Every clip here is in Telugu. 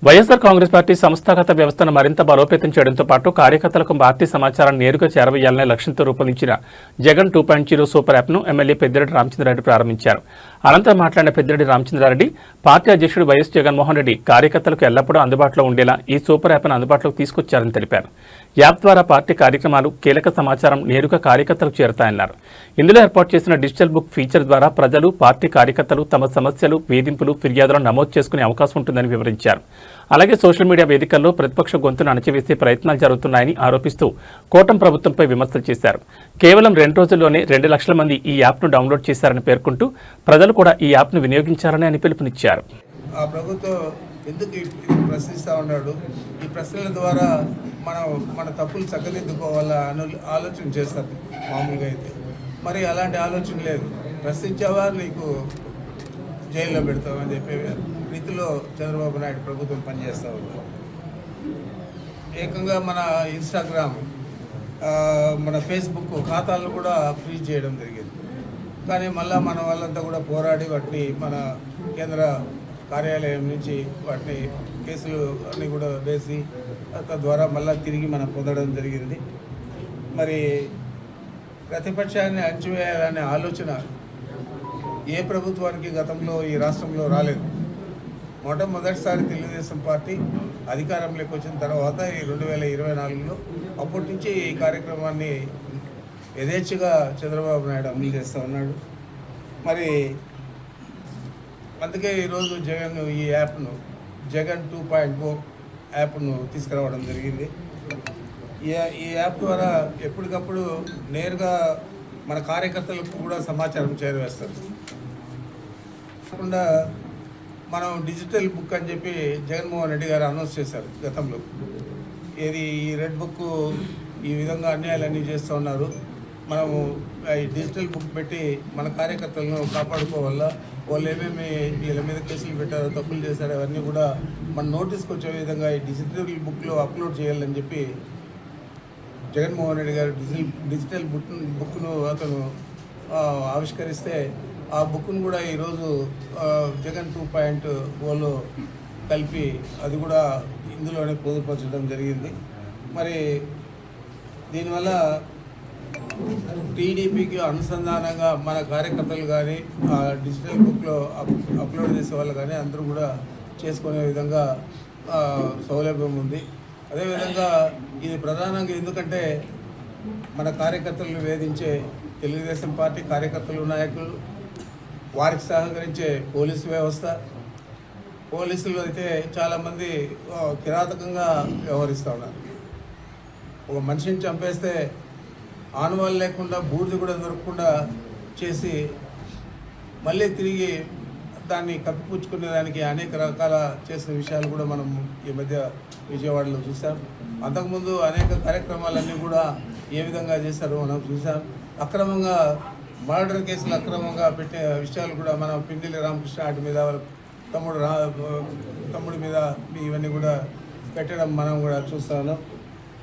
వైఎస్ఆర్ కాంగ్రెస్ పార్టీ సంస్థాగత వ్యవస్థను మరింత బలోపేతం చేయడంతో పాటు కార్యకర్తలకు పార్టీ సమాచారాన్ని నేరుగా చేరవేయాలనే లక్ష్యంతో రూపొందించిన జగన్ 2.0 సూపర్ యాప్ను ఎమ్మెల్యే పెద్దిరెడ్డి రామచంద్రారెడ్డి ప్రారంభించారు. అనంతరం మాట్లాడిన పెద్దిరెడ్డి రామచంద్రారెడ్డి పార్టీ అధ్యక్షుడు వైఎస్ జగన్మోహన్ రెడ్డి కార్యకర్తలకు ఎల్లప్పుడూ అందుబాటులో ఉండేలా ఈ సూపర్ యాప్ను అందుబాటులోకి తీసుకొచ్చారని తెలిపారు. యాప్ ద్వారా పార్టీ కార్యక్రమాలు, కీలక సమాచారం నేరుగా కార్యకర్తలకు చేరతాయన్నారు. ఇందులో ఏర్పాటు చేసిన డిజిటల్ బుక్ ఫీచర్ ద్వారా ప్రజలు, పార్టీ కార్యకర్తలు తమ సమస్యలు, వేధింపులు, ఫిర్యాదులను నమోదు చేసుకునే అవకాశం ఉంటుందని వివరించారు. అలాగే సోషల్ మీడియా వేదికల్లో ప్రతిపక్ష గొంతును అణచివేసే ప్రయత్నాలు జరుగుతున్నాయని ఆరోపిస్తూ కూటమి ప్రభుత్వంపై విమర్శలు చేశారు. కేవలం 2 రోజుల్లోనే 2 లక్షల మంది ఈ యాప్ను డౌన్లోడ్ చేశారని పేర్కొంటూ ప్రజలు కూడా ఈ యాప్ను వినియోగించాలని ఆయన పిలుపునిచ్చారు. ఆ ప్రభుత్వం ఎందుకు ప్రశ్నిస్తూ ఉన్నాడు, ఈ ప్రశ్నల ద్వారా మన తప్పులు చక్కదిద్దుకోవాలని ఆలోచన చేస్తారు మామూలుగా అయితే. మరి అలాంటి ఆలోచన లేదు. ప్రశ్నించావా నీకు జైల్లో పెడతామని చెప్పే రీతిలో చంద్రబాబు నాయుడు ప్రభుత్వం పనిచేస్తూ ఉన్నారు. ఏకంగా మన ఇన్స్టాగ్రామ్, మన ఫేస్బుక్ ఖాతాలను కూడా ఫ్రీజ్ చేయడం జరిగింది. కానీ మళ్ళీ మన వాళ్ళంతా కూడా పోరాడి వాటిని మన కేంద్ర కార్యాలయం నుంచి వాటిని కేసులు అన్నీ కూడా వేసి తద్వారా మళ్ళీ తిరిగి మనం పొందడం జరిగింది. మరి ప్రతిపక్షాన్ని అణచివేయాలనే ఆలోచన ఏ ప్రభుత్వానికి గతంలో ఈ రాష్ట్రంలో రాలేదు. మొదటిసారి తెలుగుదేశం పార్టీ అధికారంలోకి వచ్చిన తర్వాత ఈ 2024లో అప్పటి నుంచి ఈ కార్యక్రమాన్ని యథేచ్ఛగా చంద్రబాబు నాయుడు అమలు చేస్తూ ఉన్నాడు. మరి అందుకే ఈరోజు జగన్ ఈ యాప్ను జగన్ 2.0 యాప్ను తీసుకురావడం జరిగింది. ఈ యాప్ ద్వారా ఎప్పటికప్పుడు నేరుగా మన కార్యకర్తలకు కూడా సమాచారం చేరవేస్తారు. కాకుండా మనం డిజిటల్ బుక్ అని చెప్పి జగన్మోహన్ రెడ్డి గారు అనౌన్స్ చేశారు గతంలో. ఈ రెడ్ బుక్ ఈ విధంగా అన్యాయాలన్నీ చేస్తూ ఉన్నారు. మనము ఈ డిజిటల్ బుక్ పెట్టి మన కార్యకర్తలను కాపాడుకోవాలా, వాళ్ళు ఏమేమి వీళ్ళ మీద కేసులు పెట్టారో, తప్పులు చేశారో అవన్నీ కూడా మన నోటీస్కి వచ్చే విధంగా ఈ డిజిటల్ బుక్లో అప్లోడ్ చేయాలని చెప్పి జగన్మోహన్ రెడ్డి గారు డిజిటల్ బుక్ను అతను ఆవిష్కరిస్తే ఆ బుక్ను కూడా ఈరోజు జగన్ 2.0లో కలిపి అది కూడా ఇందులోనే పొందుపరచడం జరిగింది. మరి దీనివల్ల టీడీపీకి అనుసంధానంగా మన కార్యకర్తలు కానీ ఆ డిజిటల్ బుక్లో అప్లోడ్ చేసే వాళ్ళు కానీ అందరూ కూడా చేసుకునే విధంగా సౌలభ్యం ఉంది. అదేవిధంగా ఇది ప్రధానంగా ఎందుకంటే మన కార్యకర్తలను వేధించే తెలుగుదేశం పార్టీ కార్యకర్తలు, నాయకులు, వారికి సహకరించే పోలీసు వ్యవస్థ, పోలీసులు అయితే చాలామంది కిరాతకంగా వ్యవహరిస్తూ ఉన్నారు. ఒక మనిషిని చంపేస్తే ఆనవాళ్ళు లేకుండా బూడిద కూడా దొరకకుండా చేసి మళ్ళీ తిరిగి దాన్ని కప్పిపుచ్చుకునే దానికి అనేక రకాల చేసిన విషయాలు కూడా మనం ఈ మధ్య విజయవాడలో చూసాం. అంతకుముందు అనేక కార్యక్రమాలన్నీ కూడా ఏ విధంగా చేశారో మనం చూసాం. అక్రమంగా మర్డర్ కేసులు అక్రమంగా పెట్టే విషయాలు కూడా మనం పిండిలి రామకృష్ణ వాటి మీద తమ్ముడి మీద ఇవన్నీ కూడా పెట్టడం మనం కూడా చూస్తాను.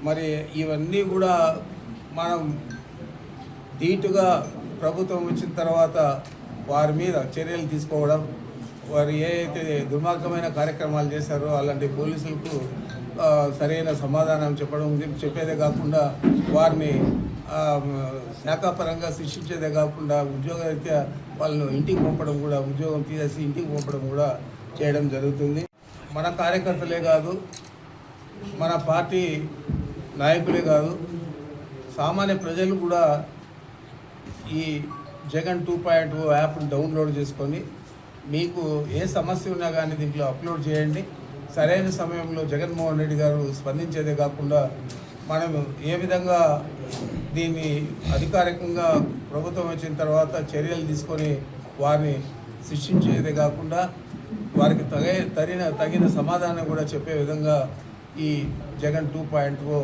మరి ఇవన్నీ కూడా మనం ధీటుగా ప్రభుత్వం వచ్చిన తర్వాత వారి మీద చర్యలు తీసుకోవడం, వారు ఏ అయితే దుర్మార్గమైన కార్యక్రమాలు చేశారో అలాంటి పోలీసులకు సరైన సమాధానం చెప్పేదే కాకుండా వారిని శాఖాపరంగా శిక్షించేదే కాకుండా ఉద్యోగరీత్యా వాళ్ళను ఇంటికి పంపడం కూడా, ఉద్యోగం తీసేసి ఇంటికి పంపడం కూడా చేయడం జరుగుతుంది. మన కార్యకర్తలే కాదు, మన పార్టీ నాయకులే కాదు, సామాన్య ప్రజలు కూడా ఈ జగన్ 2.0 యాప్ను డౌన్లోడ్ చేసుకొని మీకు ఏ సమస్య ఉన్నా కానీ దీంట్లో అప్లోడ్ చేయండి. సరైన సమయంలో జగన్మోహన్ రెడ్డి గారు స్పందించేదే కాకుండా మనం ఏ విధంగా దీన్ని అధికారికంగా ప్రభుత్వం వచ్చిన తర్వాత చర్యలు తీసుకొని వారిని శిక్షించేదే కాకుండా వారికి తగిన సమాధానం కూడా చెప్పే విధంగా ఈ జగన్ 2.0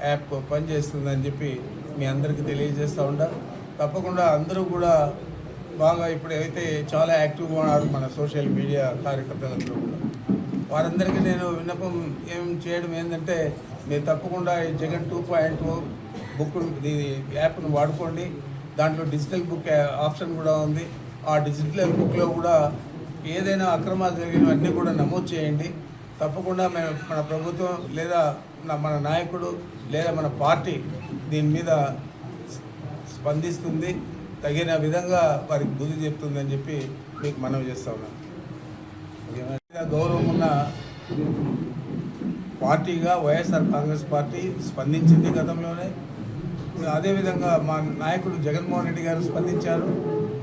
యాప్ పనిచేస్తుందని చెప్పి మీ అందరికీ తెలియజేస్తూ ఉంటారు. తప్పకుండా అందరూ కూడా బాగా ఇప్పుడైతే చాలా యాక్టివ్గా ఉన్నారు మన సోషల్ మీడియా కార్యకర్తలందరూ కూడా. వారందరికీ నేను విన్నపం చేయడం ఏంటంటే, మీరు తప్పకుండా ఈ జగన్ 2.0 బుక్ యాప్ను వాడుకోండి. దాంట్లో డిజిటల్ బుక్ ఆప్షన్ కూడా ఉంది. ఆ డిజిటల్ బుక్లో కూడా ఏదైనా అక్రమాలు జరిగినవన్నీ కూడా నమోదు చేయండి. తప్పకుండా మన ప్రభుత్వం లేదా మన నాయకుడు లేదా మన పార్టీ దీని మీద స్పందిస్తుంది, తగిన విధంగా వారికి బుద్ధి చెప్తుందని చెప్పి మీకు మనవి చేస్తా ఉన్నాను. గౌరవం ఉన్న పార్టీగా వైఎస్ఆర్ కాంగ్రెస్ పార్టీ స్పందించింది గతంలోనే. అదేవిధంగా మా నాయకుడు జగన్మోహన్ రెడ్డి గారు స్పందించారు.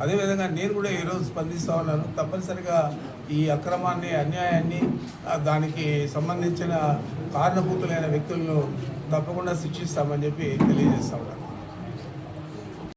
అదేవిధంగా నేను కూడా ఈరోజు స్పందిస్తూ ఉన్నాను. తప్పనిసరిగా ఈ అక్రమాన్ని, అన్యాయాన్ని, దానికి సంబంధించిన కారణభూతులైన వ్యక్తులను తప్పకుండా శిక్షిస్తామని చెప్పి తెలియజేస్తా ఉన్నాను.